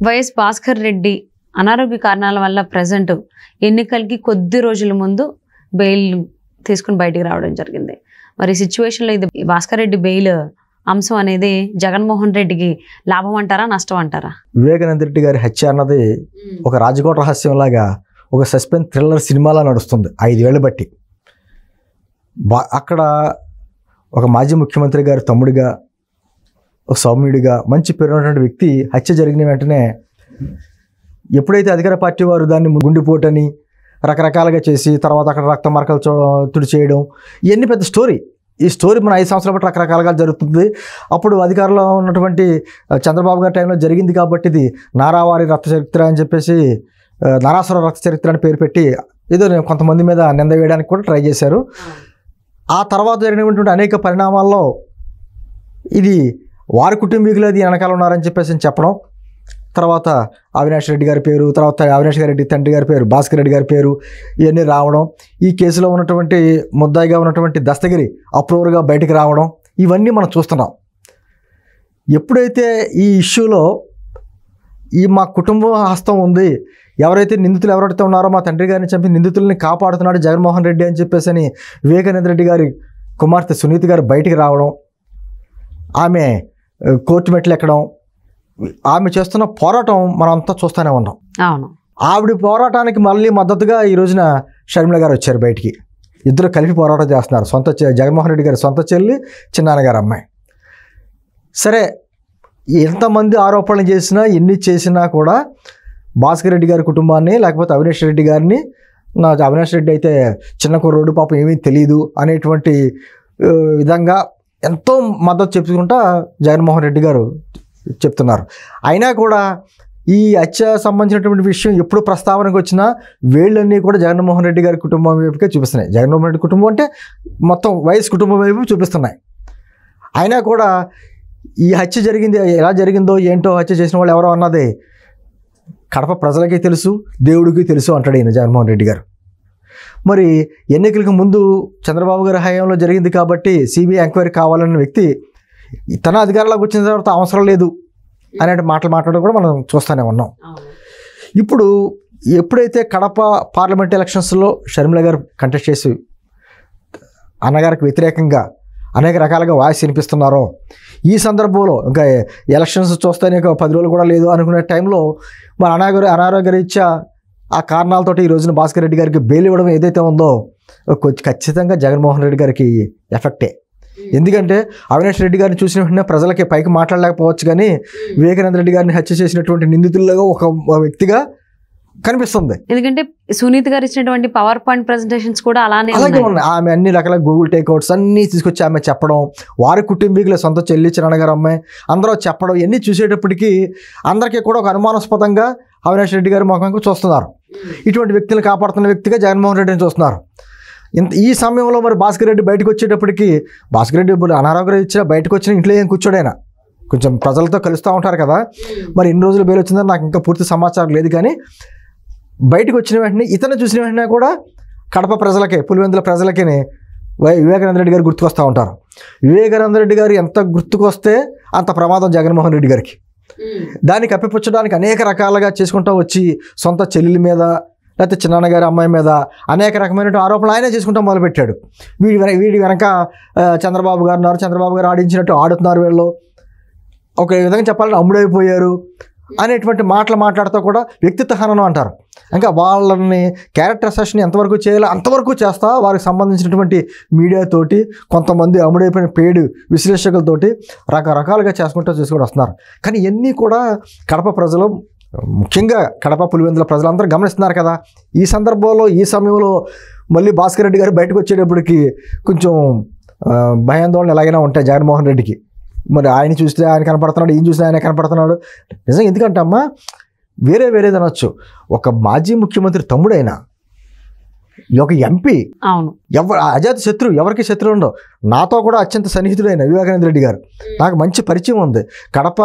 YS Bhaskar Reddy అనారోగ్య కారణాల వల్ల ప్రజెంట్ ఎన్నికలకి కొద్ది రోజుల ముందు బెయిల్ తీసుకుని బయటికి రావడం జరిగింది. మరి ఈ సిచ్యువేషన్లో ఇది భాస్కర్ రెడ్డి బెయిల్ అంశం అనేది జగన్మోహన్ రెడ్డికి లాభం అంటారా, నష్టం అంటారా? వివేకానంద రెడ్డి గారి హత్య అన్నది ఒక రాజకోట రహస్యం లాగా ఒక సస్పెన్స్ థ్రిల్లర్ సినిమాలా నడుస్తుంది 5 ఏళ్ళు బట్టి. అక్కడ ఒక మాజీ ముఖ్యమంత్రి గారి తమ్ముడిగా, ఒక సౌమ్యుడిగా, మంచి పేరున్నటువంటి వ్యక్తి హత్య జరిగిన వెంటనే ఎప్పుడైతే అధికార పార్టీ వారు దాన్ని గుండెపోటని రకరకాలుగా చేసి తర్వాత అక్కడ రక్త మరకలు తుడి చేయడం, ఇవన్నీ పెద్ద స్టోరీ. ఈ స్టోరీ మన 5 సంవత్సరాల బట్టి రకరకాలుగా జరుగుతుంది. అప్పుడు అధికారంలో ఉన్నటువంటి చంద్రబాబు గారి టైంలో జరిగింది కాబట్టి ఇది నారావారి రక్త చరిత్ర అని చెప్పేసి నారాసుర రక్త చరిత్ర అని పేరు పెట్టి ఏదో కొంతమంది మీద నింద వేయడానికి కూడా ట్రై చేశారు. ఆ తర్వాత జరిగినటువంటి అనేక పరిణామాల్లో ఇది వారి కుటుంబీకులు అది వెనకాల ఉన్నారని చెప్పేసి చెప్పడం, తర్వాత అవినాష్ రెడ్డి గారి పేరు, తర్వాత అవినాష్ రెడ్డి తండ్రి గారి పేరు, భాస్కర్ రెడ్డి గారి పేరు, ఇవన్నీ రావడం, ఈ కేసులో ఉన్నటువంటి ముద్దాయిగా ఉన్నటువంటి దస్తగిరి అప్రూవర్గా బయటికి రావడం, ఇవన్నీ మనం చూస్తున్నాం. ఎప్పుడైతే ఈ ఇష్యూలో మా కుటుంబం హస్తం ఉంది, ఎవరైతే నిందితులు ఎవరైతే ఉన్నారో మా తండ్రి గారిని చంపి నిందితుల్ని కాపాడుతున్నాడు జగన్మోహన్ రెడ్డి అని చెప్పేసి అని వివేకానంద రెడ్డి గారి కుమార్తె సునీత గారు బయటికి రావడం, ఆమె కోర్టు మెట్లు ఎక్కడం, ఆమె చేస్తున్న పోరాటం మనం అంతా చూస్తూనే ఉన్నాం. అవును, ఆవిడ పోరాటానికి మళ్ళీ మద్దతుగా ఈ రోజున షర్మిల గారు వచ్చారు బయటికి. ఇద్దరు కలిపి పోరాటం చేస్తున్నారు. జగన్మోహన్ రెడ్డి గారి సొంత చెల్లి, చిన్నాన్నగారు అమ్మాయి. సరే, ఎంతమంది ఆరోపణలు చేసినా ఎన్ని చేసినా కూడా భాస్కర్ రెడ్డి గారి కుటుంబాన్ని లేకపోతే అవినాష్ రెడ్డి గారిని, అవినాష్ రెడ్డి అయితే చిన్న కుర్రోడు పాపం ఏమీ తెలియదు అనేటువంటి విధంగా ఎంతో మద్దతు చెప్పుకుంటా జగన్మోహన్ రెడ్డి గారు చెప్తున్నారు. అయినా కూడా ఈ హత్య సంబంధించినటువంటి విషయం ఎప్పుడు ప్రస్తావనకు వచ్చినా వేళ్ళన్నీ కూడా జగన్మోహన్ రెడ్డి గారి కుటుంబం వైపుకే చూపిస్తున్నాయి. జగన్మోహన్ రెడ్డి కుటుంబం అంటే మొత్తం వైఎస్ కుటుంబం వైపు చూపిస్తున్నాయి. అయినా కూడా ఈ హత్య జరిగింది, ఎలా జరిగిందో ఏంటో, హత్య చేసిన వాళ్ళు ఎవరో అన్నది కడప ప్రజలకి తెలుసు, దేవుడికి తెలుసు అంటాడు ఈయన జగన్మోహన్ రెడ్డి గారు. మరి ఎన్నికలకు ముందు చంద్రబాబు గారి హయాంలో జరిగింది కాబట్టి సిబిఐ ఎంక్వైరీ కావాలన్న వ్యక్తి తన అధికారంలోకి వచ్చిన తర్వాత అవసరం లేదు అనే మాటలు మాట్లాడడం కూడా మనం చూస్తూనే ఉన్నాం. ఇప్పుడు ఎప్పుడైతే కడప పార్లమెంట్ ఎలక్షన్స్లో షర్మిల గారు కంటెస్ట్ చేసి అన్నగారికి వ్యతిరేకంగా అనేక రకాలుగా వాయిస్ వినిపిస్తున్నారో, ఈ సందర్భంలో ఇంకా ఎలక్షన్స్ చూస్తేనే ఇంకా 10 రోజులు కూడా లేదు అనుకునే టైంలో మన అనారోగ్యరీత్యా ఆ కారణాలతోటి ఈ రోజున భాస్కర్ రెడ్డి గారికి బెయిల్ ఇవ్వడం ఏదైతే ఉందో ఖచ్చితంగా జగన్మోహన్ రెడ్డి గారికి ఎఫెక్టే. ఎందుకంటే అవినాష్ రెడ్డి గారిని చూసిన వెంటనే ప్రజలకి పైకి మాట్లాడలేకపోవచ్చు, కానీ వివేకానంద రెడ్డి గారిని హత్య చేసినటువంటి నిందితుల్లో ఒక వ్యక్తిగా కనిపిస్తుంది. ఎందుకంటే సునీత గారు ఇచ్చినటువంటి పవర్ పాయింట్ ప్రెజెంటేషన్స్ కూడా అలాగే ఉన్నాయి. ఆమె అన్ని రకాల గూగుల్ టేక్అవుట్స్ అన్నీ తీసుకొచ్చి ఆమె చెప్పడం, వారి కుటుంబీకుల సొంత చెల్లి, చిన్నగారు అమ్మాయి అందరూ చెప్పడం, ఇవన్నీ చూసేటప్పటికీ అందరికీ కూడా ఒక అనుమానాస్పదంగా అవినాష్ రెడ్డి గారి ముఖంగా చూస్తున్నారు. ఇటువంటి వ్యక్తులను కాపాడుతున్న వ్యక్తిగా జగన్మోహన్ రెడ్డిని చూస్తున్నారు. ఈ సమయంలో మరి భాస్కర్ రెడ్డి బయటకు వచ్చేటప్పటికి, భాస్కర్ రెడ్డి అనారోగ్యం ఇచ్చిన బయటకు వచ్చిన ఇంట్లో ఏం కూర్చోడైనా కొంచెం ప్రజలతో కలుస్తూ ఉంటారు కదా, మరి ఇన్ని రోజులు బెయిల్ వచ్చిందని నాకు ఇంకా పూర్తి సమాచారం లేదు, కానీ బయటకు వచ్చిన వెంటనే ఇతను చూసిన వెంటనే కూడా కడప ప్రజలకే, పులివెందుల ప్రజలకే వివేకానంద రెడ్డి గారు గుర్తుకొస్తూ ఉంటారు. వివేకానంద రెడ్డి గారు ఎంత గుర్తుకొస్తే అంత ప్రమాదం జగన్మోహన్ రెడ్డి గారికి. దాన్ని కప్పిపుచ్చడానికి అనేక రకాలుగా చేసుకుంటూ వచ్చి సొంత చెల్లెల మీద లేకపోతే చిన్నాన్నగారి అమ్మాయి మీద అనేక రకమైన ఆరోపణలు ఆయనే చేసుకుంటూ మొదలుపెట్టాడు. వీడి వెనక చంద్రబాబు గారు ఉన్నారు, చంద్రబాబు గారు ఆడించినట్టు ఆడుతున్నారు, వీళ్ళు ఒక విధంగా చెప్పాలంటే అమ్ముడైపోయారు అనేటువంటి మాటలు మాట్లాడుతూ కూడా వ్యక్తిత్వ హననం అంటారు. ఇంకా వాళ్ళని క్యారెక్టర్ అసెషన్ ఎంతవరకు చేయాలో అంతవరకు చేస్తా వారికి సంబంధించినటువంటి మీడియాతోటి కొంతమంది అమ్ముడైపోయిన పేడు విశ్లేషకులతోటి రకరకాలుగా చేసుకుంటూ వస్తున్నారు. కానీ ఇవన్నీ కూడా కడప ప్రజలు, ముఖ్యంగా కడప పులివెందుల ప్రజలందరూ గమనిస్తున్నారు కదా. ఈ సందర్భంలో ఈ సమయంలో మళ్ళీ భాస్కర్ రెడ్డి గారు బయటకు వచ్చేటప్పటికి కొంచెం భయాందోళన ఎలాగైనా ఉంటాయి జగన్మోహన్ రెడ్డికి. మరి ఆయన చూస్తే ఆయన కనపడుతున్నాడు, ఈయన చూస్తే ఆయన కనపడుతున్నాడు. నిజంగా ఎందుకంటే అమ్మా వేరేది అనొచ్చు, ఒక మాజీ ముఖ్యమంత్రి తమ్ముడైనా ఒక ఎంపీ, అవును, అజాత శత్రువు, ఎవరికి శత్రువు ఉండవు. నాతో కూడా అత్యంత సన్నిహితుడైన వివేకానంద రెడ్డి గారు నాకు మంచి పరిచయం ఉంది. కడప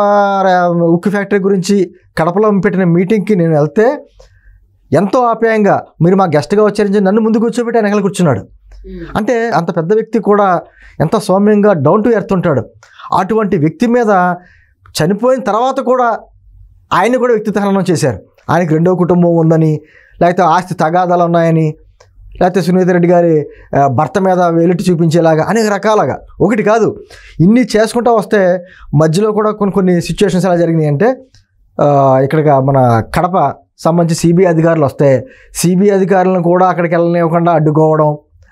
ఉక్కు ఫ్యాక్టరీ గురించి కడపలో పెట్టిన మీటింగ్కి నేను వెళ్తే ఎంతో ఆప్యాయంగా మీరు మా గెస్ట్గా వచ్చారని నన్ను ముందు కూర్చోబెట్టి ఆయన వెనకాల కూర్చున్నాడు. అంటే అంత పెద్ద వ్యక్తి కూడా ఎంత సౌమ్యంగా డౌన్ టు ఎర్త్ ఉంటాడు. అటువంటి వ్యక్తి మీద చనిపోయిన తర్వాత కూడా ఆయన కూడా వ్యక్తిత్వ హననం చేశారు. ఆయనకి రెండో కుటుంబం ఉందని, లేకపోతే ఆస్తి తగాదాలు ఉన్నాయని, లేకపోతే సునీత రెడ్డి గారి భర్త మీద వేలెట్టి చూపించేలాగా అనేక రకాలుగా, ఒకటి కాదు ఇన్ని చేసుకుంటూ వస్తే మధ్యలో కూడా కొన్ని సిచ్యువేషన్స్ ఎలా జరిగినాయి అంటే, ఇక్కడ మన కడప సంబంధించి సిబిఐ అధికారులు వస్తే సిబిఐ అధికారులను కూడా అక్కడికి వెళ్ళనివ్వకుండా అడ్డుకోవడం,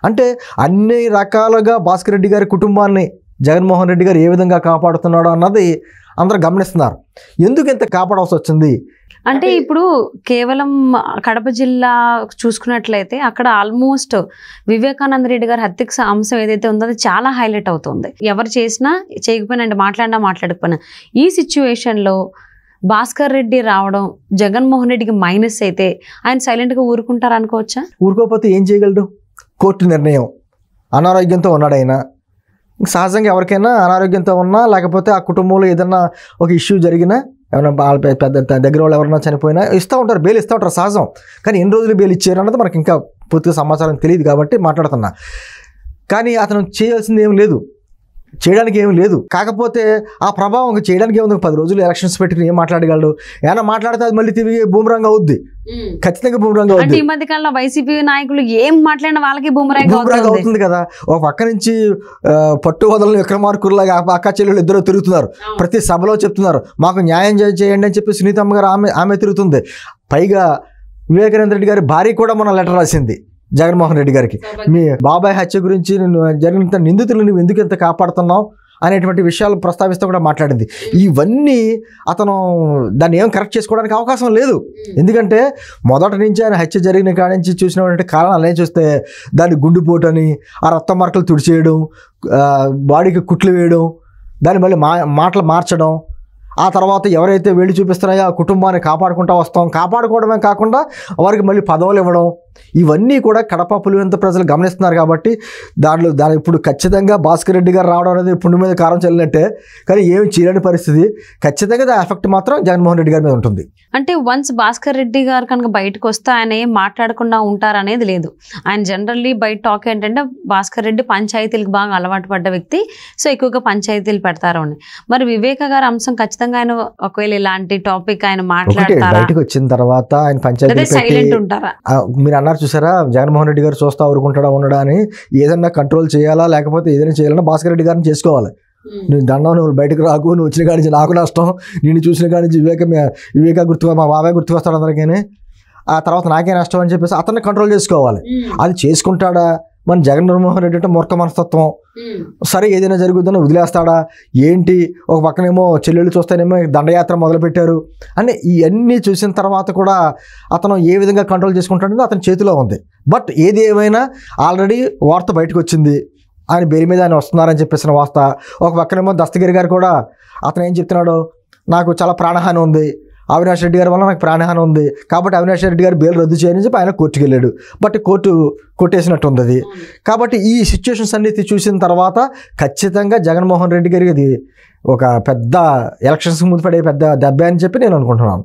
అంటే అన్ని రకాలుగా భాస్కర్ రెడ్డి గారి కుటుంబాన్ని జగన్మోహన్ రెడ్డి గారు ఏ విధంగా కాపాడుతున్నాడో అన్నది అందరూ గమనిస్తున్నారు. ఎందుకు ఇంత కాపాడాల్సి వచ్చింది అంటే ఇప్పుడు కేవలం కడప జిల్లా చూసుకున్నట్లయితే అక్కడ ఆల్మోస్ట్ వివేకానంద రెడ్డి గారి హత్యకు అంశం ఏదైతే ఉందో అది చాలా హైలైట్ అవుతుంది. ఎవరు చేసినా చేయకపోయినా అంటే మాట్లాడకపోయినా ఈ సిచ్యువేషన్లో భాస్కర్ రెడ్డి రావడం జగన్మోహన్ రెడ్డికి మైనస్ అయితే ఆయన సైలెంట్గా ఊరుకుంటారు అనుకోవచ్చా? ఊరుకోకపోతే ఏం చేయగలడు? కోర్టు నిర్ణయం. అనారోగ్యంతో ఉన్నాడు ఆయన. సహజంగా ఎవరికైనా అనారోగ్యంతో ఉన్నా, లేకపోతే ఆ కుటుంబంలో ఏదన్నా ఒక ఇష్యూ జరిగినా, ఏమైనా పెద్ద దగ్గర వాళ్ళు ఎవరైనా చనిపోయినా ఇస్తూ ఉంటారు, బెయిల్ ఇస్తూ ఉంటారు సహజం. కానీ ఎన్ని రోజులు బెయిల్ ఇచ్చారు అన్నది మనకి ఇంకా పూర్తిగా సమాచారం తెలియదు కాబట్టి మాట్లాడుతున్నా. కానీ అతను చేయాల్సింది ఏం లేదు, చేయడానికి ఏమి లేదు. కాకపోతే ఆ ప్రభావం చేయడానికి ఏముంది? 10 రోజులు ఎలక్షన్స్ పెట్టుకుని ఏం మాట్లాడగలడు? ఏమైనా మాట్లాడితే అది మళ్ళీ తిరిగి బూమరాంగ్ అవుద్ది, ఖచ్చితంగా బూమరాంగ్ అవుద్ది. ఈ మధ్య కాలంలో వైసీపీ నాయకులు ఏం మాట్లాడిన వాళ్ళకి బూమరాంగ్ అవుతుంది కదా. ఒక పక్క నుంచి పట్టు వదలని విక్రమార్కుల్లాగా అక్క చెల్లెళ్ళు ఇద్దరు తిరుగుతున్నారు, ప్రతి సభలో చెప్తున్నారు మాకు న్యాయం చేయండి అని చెప్పి సునీతమ్మ గారు ఆమె తిరుగుతుంది. పైగా వివేకానంద రెడ్డి గారి భార్య కూడా మన లెటర్ రాసింది జగన్మోహన్ రెడ్డి గారికి, మీ బాబాయ్ హత్య గురించి జరిగిన నిందితులు నువ్వు ఎందుకు ఎంత కాపాడుతున్నావు అనేటువంటి విషయాలు ప్రస్తావిస్తూ కూడా మాట్లాడింది. ఇవన్నీ అతను దాన్ని ఏం కరెక్ట్ చేసుకోవడానికి అవకాశం లేదు. ఎందుకంటే మొదటి నుంచి ఆయన హత్య జరిగిన కాడి నుంచి చూసినటువంటి కారణాలు ఏం చూస్తే దాన్ని గుండెపోటని, ఆ రక్త మార్కలు తుడిచేయడం, బాడీకి కుట్లు వేయడం, దాన్ని మళ్ళీ మాటలు మార్చడం, ఆ తర్వాత ఎవరైతే వేడి చూపిస్తున్నాయో ఆ కుటుంబాన్ని కాపాడుకుంటూ వస్తాం, కాపాడుకోవడమే కాకుండా వారికి మళ్ళీ పదవులు ఇవ్వడం, ఇవన్నీ కూడా కడప పులివెందుల ప్రజలు గమనిస్తున్నారు. కాబట్టి దాని ఇప్పుడు ఖచ్చితంగా భాస్కర్ రెడ్డి గారు రావడం అనేది పుండు మీద కారం చల్లినట్టే. కానీ ఏమి చేయలేని పరిస్థితి. ఖచ్చితంగా దాని ఎఫెక్ట్ మాత్రం జగన్మోహన్ రెడ్డి గారి మీద ఉంటుంది. అంటే వన్స్ భాస్కర్ రెడ్డి గారు కనుక బయటకు వస్తే ఆయన ఏం మాట్లాడకుండా ఉంటారనేది లేదు. ఆయన జనరల్లీ బయట టాక్ ఏంటంటే భాస్కర్ రెడ్డి పంచాయతీలకు బాగా అలవాటు పడ్డ వ్యక్తి, సో ఎక్కువగా పంచాయతీలు పెడతారు అని. మరి వివేక గారి అంశం ఖచ్చితంగా ఆయన ఒకవేళ ఇలాంటి టాపిక్ ఆయన మాట్లాడతారా? బయటకు వచ్చిన తర్వాత ఆయన పంచాయతీ సైలెంట్ ఉంటారా? మీరు అన్నారు చూసారా, జగన్మోహన్ రెడ్డి గారు చూస్తా ఊరుకుంటాడా ఉండడా అని. ఏదన్నా కంట్రోల్ చేయాలా లేకపోతే ఏదైనా చేయాలన్నా భాస్కర్ రెడ్డి గారిని చేసుకోవాలి. నేను దండం, నువ్వు బయటకు రాకు, నువ్వు వచ్చిన కాడి నుంచి నాకు నష్టం, నేను చూసిన కాడి నుంచి వివేక గుర్తుగా మా బాబాయ్ గుర్తుకు వస్తాడు అందరికీ, ఆ తర్వాత నాకే నష్టం అని చెప్పేసి అతన్ని కంట్రోల్ చేసుకోవాలి. అది చేసుకుంటాడా? మన జగన్మోహన్ రెడ్డి అంటే మూర్ఖ మనస్తత్వం. సరే ఏదైనా జరుగుతుందని వదిలేస్తాడా ఏంటి? ఒక పక్కనేమో చెల్లెళ్ళు చూస్తేనేమో దండయాత్ర మొదలుపెట్టారు అని ఇవన్నీ చూసిన తర్వాత కూడా అతను ఏ విధంగా కంట్రోల్ చేసుకుంటాడో అతని చేతిలో ఉంది. బట్ ఏది ఏమైనా ఆల్రెడీ వార్త బయటకు వచ్చింది, ఆయన బెయిల్ మీద ఆయన వస్తున్నారని చెప్పేసిన వార్త. ఒక పక్కనేమో దస్తగిరి గారు కూడా అతను ఏం చెప్తున్నాడు, నాకు చాలా ప్రాణహాని ఉంది, అవినాష్ రెడ్డి గారి వల్ల నాకు ప్రాణహాని ఉంది కాబట్టి అవినాష్ రెడ్డి గారు బెయిల్ రద్దు చేయని చెప్పి ఆయన కోర్టుకు వెళ్ళాడు. బట్ కోర్టు కొట్టేసినట్టు ఉంది అది. కాబట్టి ఈ సిచ్యువేషన్స్ అన్ని చూసిన తర్వాత ఖచ్చితంగా జగన్మోహన్ రెడ్డి గారికి అది ఒక పెద్ద ఎలక్షన్స్ ముందు పడే పెద్ద దెబ్బ అని చెప్పి నేను అనుకుంటున్నాను.